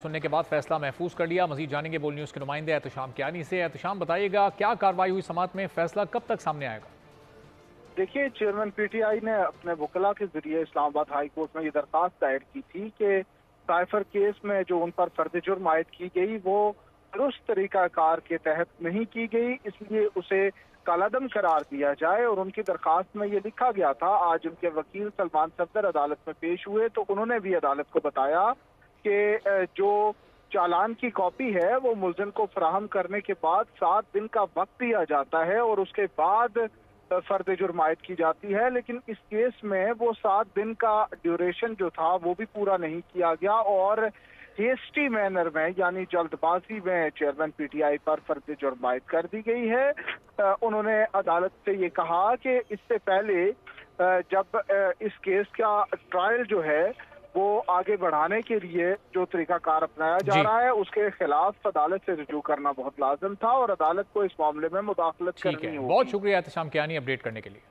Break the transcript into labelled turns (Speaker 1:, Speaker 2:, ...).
Speaker 1: सुनने के बाद फैसला महफूज कर लिया। मजीद जानेंगे बोल न्यूज़ के नुमाइंदे एहतशाम कियानी से। एहतशाम, बताइएगा क्या कार्रवाई हुई समात में, फैसला कब तक सामने आएगा?
Speaker 2: देखिए, चेयरमैन पीटीआई ने अपने वकला के जरिए इस्लामाबाद हाई कोर्ट में ये दरखास्त दायर की थी कि साइफर केस में जो उन पर फर्द जुर्म आयद की गई वो दुरुस्त तरीकाकार के तहत नहीं की गई, इसलिए उसे कालादम करार दिया जाए। और उनकी दरखास्त में ये लिखा गया था। आज उनके वकील सलमान सफदर अदालत में पेश हुए तो उन्होंने भी अदालत को बताया कि जो चालान की कॉपी है वो मुलजिम को फराहम करने के बाद 7 दिन का वक्त दिया जाता है और उसके बाद फर्द जुर्म आयद की जाती है। लेकिन इस केस में वो 7 दिन का ड्यूरेशन जो था वो भी पूरा नहीं किया गया और हेस्टी मैनर में यानी जल्दबाजी में चेयरमैन पीटीआई पर फर्द जुर्म आयद कर दी गई है। उन्होंने अदालत से ये कहा कि इससे पहले जब इस केस का ट्रायल जो है वो आगे बढ़ाने के लिए जो तरीकाकार अपनाया जा रहा है उसके खिलाफ अदालत से रुजू करना बहुत लाजम था और अदालत को इस मामले में मुदाखलत
Speaker 1: ठीक
Speaker 2: करनी
Speaker 1: है,
Speaker 2: होगी।
Speaker 1: बहुत शुक्रिया एहतशाम कियानी अपडेट करने के लिए।